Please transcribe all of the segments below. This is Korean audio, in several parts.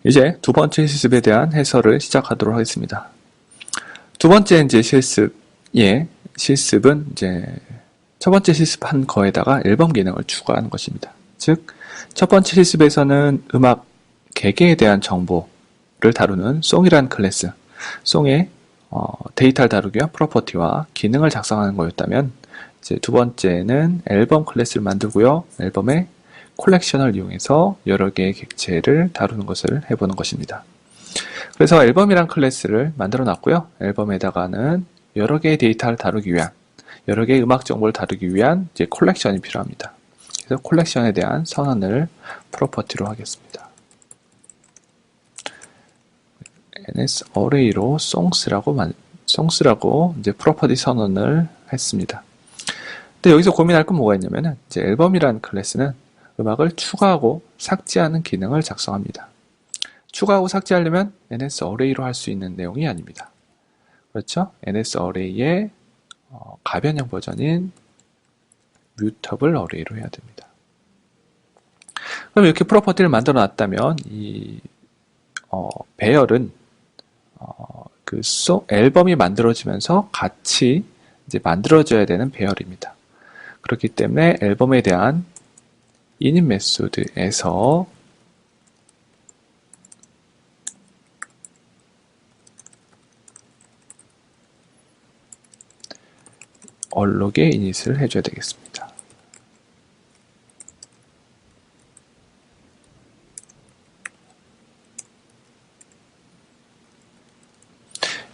이제 두 번째 실습에 대한 해설을 시작하도록 하겠습니다. 두 번째 이제 실습은 이제 첫 번째 실습한 거에다가 앨범 기능을 추가하는 것입니다. 즉, 첫 번째 실습에서는 음악 개개에 대한 정보를 다루는 송이라는 클래스, 송의 데이터를 다루기 위한 프로퍼티와 기능을 작성하는 거였다면, 이제 두 번째는 앨범 클래스를 만들고요. 앨범의 콜렉션을 이용해서 여러 개의 객체를 다루는 것을 해보는 것입니다. 그래서 앨범이란 클래스를 만들어 놨고요. 앨범에다가는 여러 개의 데이터를 다루기 위한, 여러 개의 음악 정보를 다루기 위한 이제 콜렉션이 필요합니다. 그래서 콜렉션에 대한 선언을 프로퍼티로 하겠습니다. nsarray로 songs라고 이제 프로퍼티 선언을 했습니다. 근데 여기서 고민할 건 뭐가 있냐면은 이제 앨범이라는 클래스는 음악을 추가하고 삭제하는 기능을 작성합니다. 추가하고 삭제하려면 nsarray로 할 수 있는 내용이 아닙니다. 그렇죠? nsarray의 가변형 버전인 mutable array로 해야 됩니다. 그럼 이렇게 프로퍼티를 만들어 놨다면 이 배열은 앨범이 만들어지면서 같이 이제 만들어져야 되는 배열입니다. 그렇기 때문에 앨범에 대한 init 메소드에서 얼록에 init을 해줘야 되겠습니다.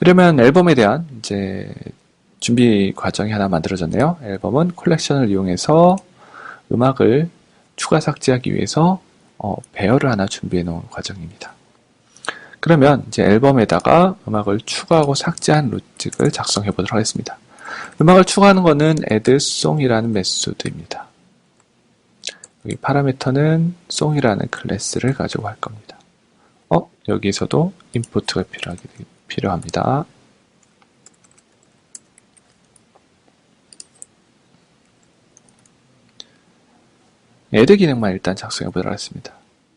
이러면 앨범에 대한 이제 준비 과정이 하나 만들어졌네요. 앨범은 콜렉션을 이용해서 음악을 추가 삭제하기 위해서 배열을 하나 준비해 놓은 과정입니다. 그러면 이제 앨범에다가 음악을 추가하고 삭제한 로직을 작성해 보도록 하겠습니다. 음악을 추가하는 것은 addSong이라는 메소드입니다. 여기 파라미터는 song이라는 클래스를 가지고 할 겁니다. 여기서도 인풋가 필요합니다. add 기능만 일단 작성해 보도록 하겠습니다.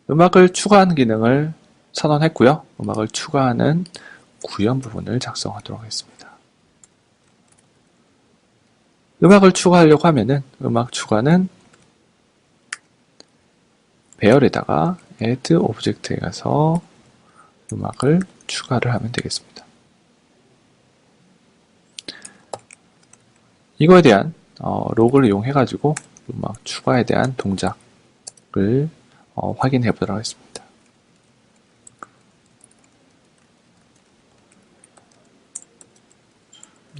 음악을 추가하는 기능을 선언했고요. 음악을 추가하는 구현 부분을 작성하도록 하겠습니다. 음악을 추가하려고 하면은 음악 추가는 배열에다가 add 오브젝트에 가서 음악을 추가를 하면 되겠습니다. 이거에 대한 로그를 이용해 가지고 음악 추가에 대한 동작을 확인해 보도록 하겠습니다.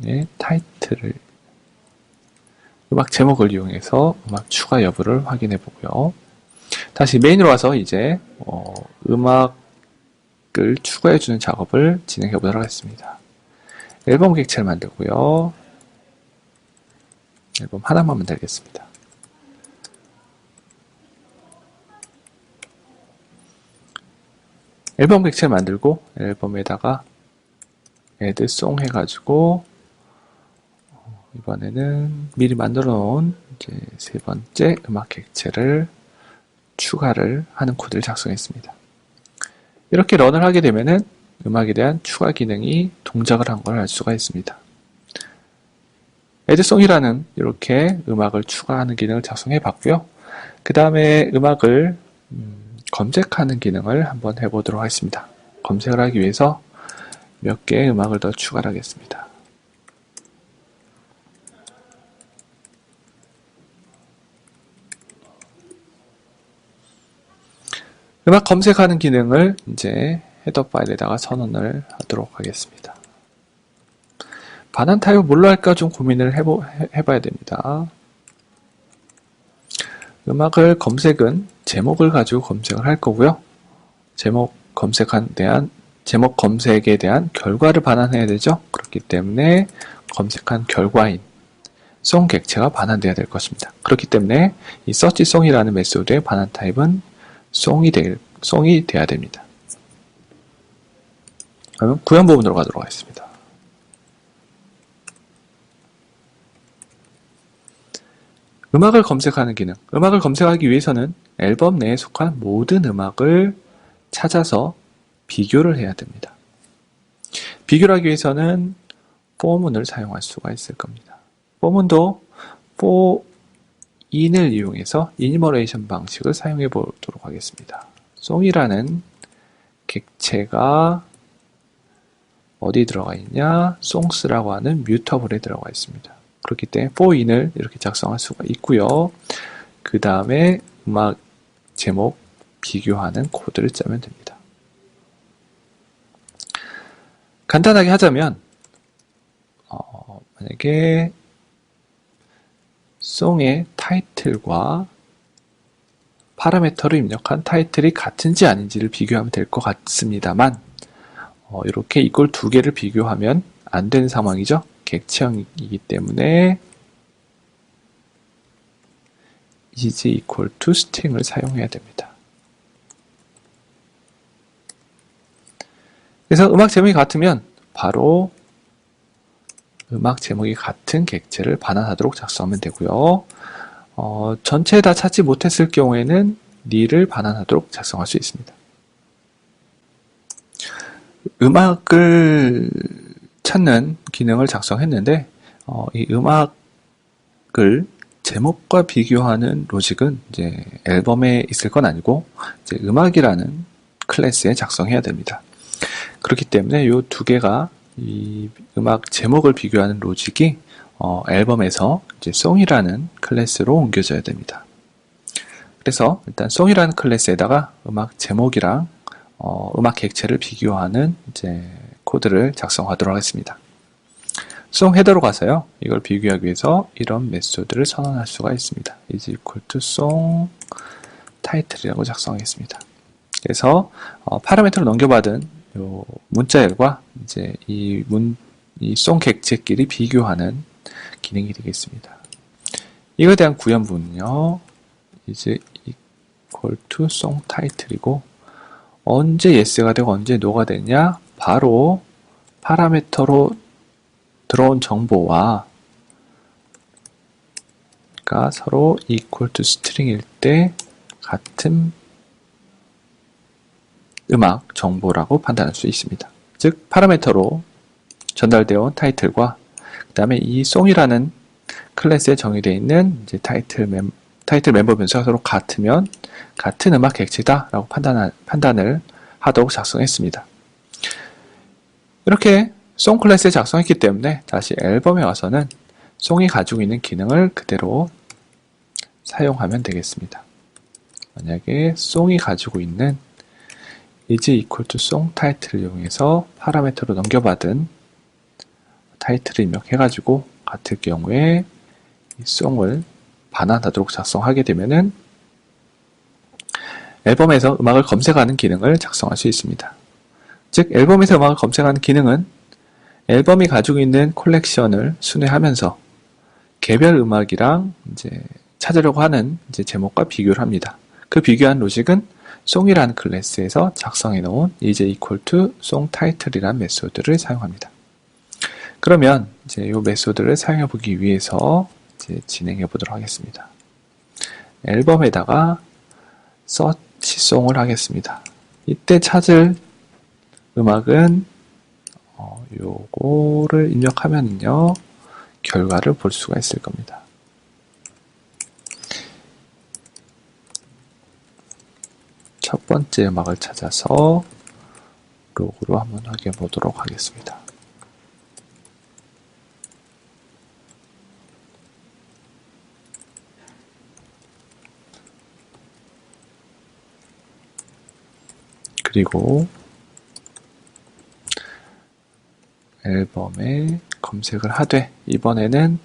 네, 타이틀을 음악 제목을 이용해서 음악 추가 여부를 확인해 보고요. 다시 메인으로 와서 이제 음악을 추가해 주는 작업을 진행해 보도록 하겠습니다. 앨범 객체를 만들고요. 앨범 하나만 만들겠습니다. 앨범 객체를 만들고 앨범에다가 add song 해가지고 이번에는 미리 만들어 놓은 이제 세 번째 음악 객체를 추가를 하는 코드를 작성했습니다. 이렇게 런을 하게 되면은 음악에 대한 추가 기능이 동작을 한 걸 알 수가 있습니다. addSong이라는 이렇게 음악을 추가하는 기능을 작성해 봤고요. 그 다음에 음악을 검색하는 기능을 한번 해보도록 하겠습니다. 검색을 하기 위해서 몇 개의 음악을 더 추가를 하겠습니다. 음악 검색하는 기능을 이제 헤더 파일에다가 선언을 하도록 하겠습니다. 반환 타입을 뭘로 할까 좀 고민을 해봐야 됩니다. 음악을 검색은 제목을 가지고 검색을 할 거고요. 제목 검색에 대한 결과를 반환해야 되죠. 그렇기 때문에 검색한 결과인 송 객체가 반환되어야 될 것입니다. 그렇기 때문에 이 search song이라는 메소드의 반환 타입은 송이 돼야 됩니다. 그러면 구현 부분으로 가도록 하겠습니다. 음악을 검색하는 기능. 음악을 검색하기 위해서는 앨범 내에 속한 모든 음악을 찾아서 비교를 해야 됩니다. 비교를 하기 위해서는 for문을 사용할 수가 있을 겁니다. for문도 for인을 이용해서 이니머레이션 방식을 사용해 보도록 하겠습니다. 송이라는 객체가 어디 들어가 있냐? songs라고 하는 뮤터블에 들어가 있습니다. 그렇기 때문에 for인을 이렇게 작성할 수가 있고요. 그 다음에 음악 제목 비교하는 코드를 짜면 됩니다. 간단하게 하자면 만약에 송의 타이틀과 파라미터를 입력한 타이틀이 같은지 아닌지를 비교하면 될 것 같습니다만 이렇게 이걸 두 개를 비교하면 안 되는 상황이죠. 객체형이기 때문에 is equal to string을 사용해야 됩니다. 그래서 음악 제목이 같으면 바로 음악 제목이 같은 객체를 반환하도록 작성하면 되고요. 전체 다 찾지 못했을 경우에는 nil을 반환하도록 작성할 수 있습니다. 음악을 찾는 기능을 작성했는데 이 음악을 제목과 비교하는 로직은 이제 앨범에 있을 건 아니고 이제 음악이라는 클래스에 작성해야 됩니다. 그렇기 때문에 이 두 개가 이 음악 제목을 비교하는 로직이 앨범에서 이제 송이라는 클래스로 옮겨져야 됩니다. 그래서 일단 송이라는 클래스에다가 음악 제목이랑 음악 객체를 비교하는 이제 코드를 작성하도록 하겠습니다. 송 헤더로 가서요. 이걸 비교하기 위해서 이런 메소드를 선언할 수가 있습니다. is equal to song title이라고 작성하겠습니다. 그래서 파라미터로 넘겨받은 요 문자열과 이제 이 송 객체끼리 비교하는 기능이 되겠습니다. 이거에 대한 구현부는요. is equal to song title이고 언제 yes가 되고 언제 no가 되냐? 바로 파라미터로 들어온 정보와 가 서로 equal to string일 때 같은 음악 정보라고 판단할 수 있습니다. 즉 파라미터로 전달되어 온 타이틀과 그 다음에 이 송이라는 클래스에 정의되어 있는 이제 타이틀 멤버 변수가 서로 같으면 같은 음악 객체다 라고 판단을 하도록 작성했습니다. 이렇게 송 클래스에 작성했기 때문에 다시 앨범에 와서는 송이 가지고 있는 기능을 그대로 사용하면 되겠습니다. 만약에 송이 가지고 있는 is equal to song title을 이용해서 파라미터로 넘겨받은 타이틀을 입력해가지고 같을 경우에 이 송을 반환하도록 작성하게 되면은 앨범에서 음악을 검색하는 기능을 작성할 수 있습니다. 즉 앨범에서 음악을 검색하는 기능은 앨범이 가지고 있는 콜렉션을 순회하면서 개별 음악이랑 이제 찾으려고 하는 이제 제목과 비교를 합니다. 그 비교한 로직은 송이라는 클래스에서 작성해 놓은 is equal to song title이라는 메소드를 사용합니다. 그러면 이제 이 메소드를 사용해 보기 위해서 이제 진행해 보도록 하겠습니다. 앨범에다가 search song을 하겠습니다. 이때 찾을 음악은 요거를 입력하면요 결과를 볼 수가 있을 겁니다. 첫 번째 음악을 찾아서 로그로 한번 확인해 보도록 하겠습니다. 그리고 앨범에 검색을 하되 이번에는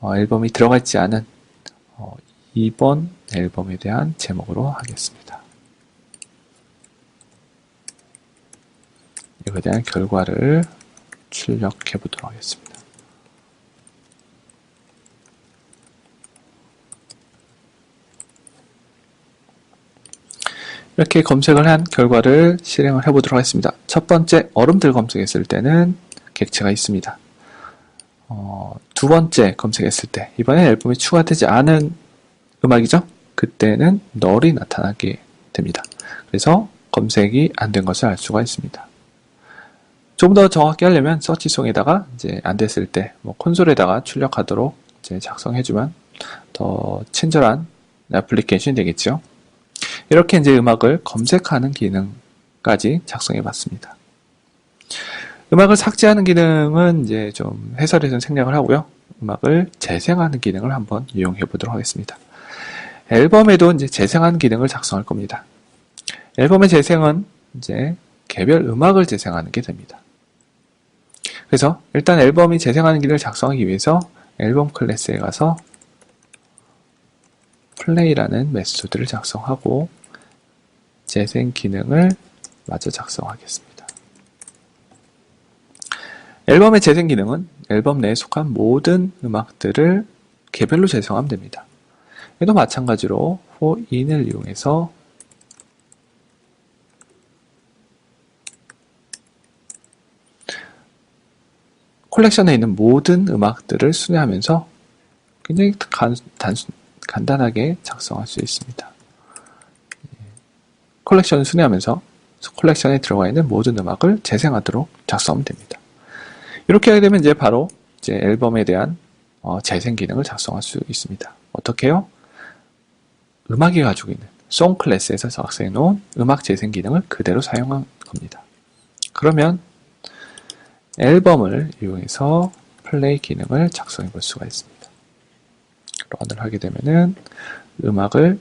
앨범이 들어가 있지 않은 2번 앨범에 대한 제목으로 하겠습니다. 이거에 대한 결과를 출력해 보도록 하겠습니다. 이렇게 검색을 한 결과를 실행을 해 보도록 하겠습니다. 첫 번째 얼음들 검색했을 때는 객체가 있습니다. 두 번째 검색했을 때 이번엔 앨범이 추가되지 않은 음악이죠. 그때는 null이 나타나게 됩니다. 그래서 검색이 안 된 것을 알 수가 있습니다. 좀 더 정확히 하려면 서치송에다가 이제 안 됐을 때 뭐 콘솔에다가 출력하도록 이제 작성해주면 더 친절한 애플리케이션이 되겠죠. 이렇게 이제 음악을 검색하는 기능까지 작성해 봤습니다. 음악을 삭제하는 기능은 이제 좀 해설에서는 생략을 하고요. 음악을 재생하는 기능을 한번 이용해 보도록 하겠습니다. 앨범에도 이제 재생하는 기능을 작성할 겁니다. 앨범의 재생은 이제 개별 음악을 재생하는 게 됩니다. 그래서 일단 앨범이 재생하는 기능을 작성하기 위해서 앨범 클래스에 가서 플레이라는 메소드를 작성하고 재생 기능을 마저 작성하겠습니다. 앨범의 재생 기능은 앨범 내에 속한 모든 음악들을 개별로 재생하면 됩니다. 얘도 마찬가지로 for in을 이용해서 콜렉션에 있는 모든 음악들을 순회하면서 굉장히 간단하게 작성할 수 있습니다. 콜렉션을 순회하면서 콜렉션에 들어가 있는 모든 음악을 재생하도록 작성하면 됩니다. 이렇게 하게 되면 이제 바로 이제 앨범에 대한 재생 기능을 작성할 수 있습니다. 어떻게 해요? 음악이 가지고 있는 송 클래스에서 작성해 놓은 음악 재생 기능을 그대로 사용한 겁니다. 그러면 앨범을 이용해서 플레이 기능을 작성해 볼 수가 있습니다. 런을 하게 되면은 음악을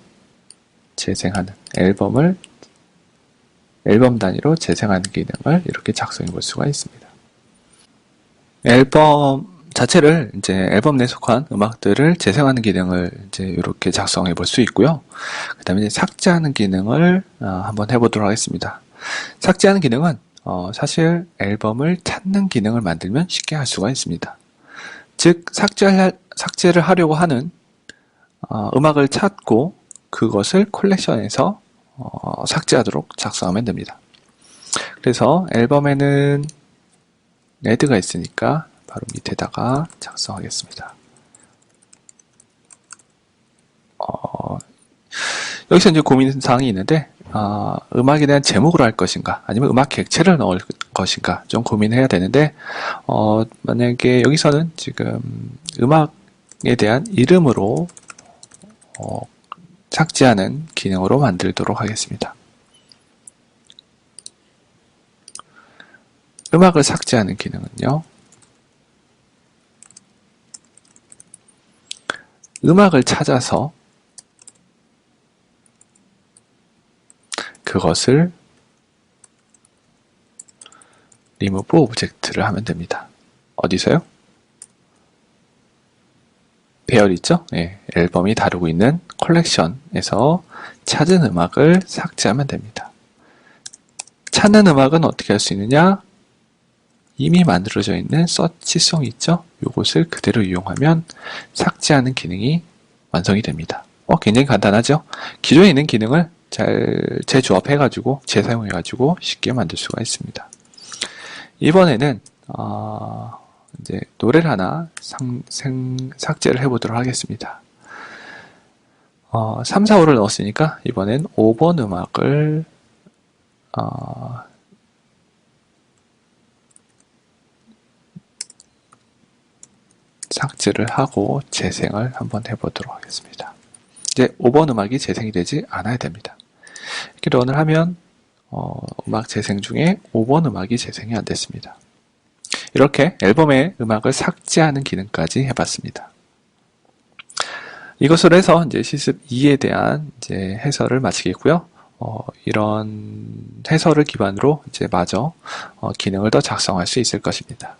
재생하는 앨범 단위로 재생하는 기능을 이렇게 작성해 볼 수가 있습니다. 앨범 자체를 이제 앨범 내에 속한 음악들을 재생하는 기능을 이제 이렇게 작성해 볼 수 있고요. 그 다음에 이제 삭제하는 기능을 한번 해보도록 하겠습니다. 삭제하는 기능은 사실 앨범을 찾는 기능을 만들면 쉽게 할 수가 있습니다. 즉 삭제를 하려고 하는 음악을 찾고 그것을 콜렉션에서 삭제하도록 작성하면 됩니다. 그래서 앨범에는 레드가 있으니까 바로 밑에다가 작성하겠습니다. 여기서 이제 고민사항이 있는데 음악에 대한 제목으로 할 것인가 아니면 음악 객체를 넣을 것인가 좀 고민해야 되는데 만약에 여기서는 지금 음악에 대한 이름으로 삭제하는 기능으로 만들도록 하겠습니다. 음악을 삭제하는 기능은요. 음악을 찾아서 그것을 remove 오브젝트를 하면 됩니다. 어디서요? 배열 있죠? 예, 앨범이 다루고 있는 컬렉션에서 찾은 음악을 삭제하면 됩니다. 찾는 음악은 어떻게 할 수 있느냐? 이미 만들어져 있는 서치송 있죠? 이것을 그대로 이용하면 삭제하는 기능이 완성이 됩니다. 굉장히 간단하죠? 기존에 있는 기능을 잘 재조합해가지고 재사용해가지고 쉽게 만들 수가 있습니다. 이번에는 이제 노래를 하나 삭제를 해보도록 하겠습니다. 3, 4, 5를 넣었으니까 이번엔 5번 음악을 삭제를 하고 재생을 한번 해보도록 하겠습니다. 이제 5번 음악이 재생이 되지 않아야 됩니다. 이렇게 런을 하면 음악 재생 중에 5번 음악이 재생이 안 됐습니다. 이렇게 앨범의 음악을 삭제하는 기능까지 해봤습니다. 이것으로 해서 이제 실습 2에 대한 이제 해설을 마치겠고요. 이런 해설을 기반으로 이제 마저 기능을 더 작성할 수 있을 것입니다.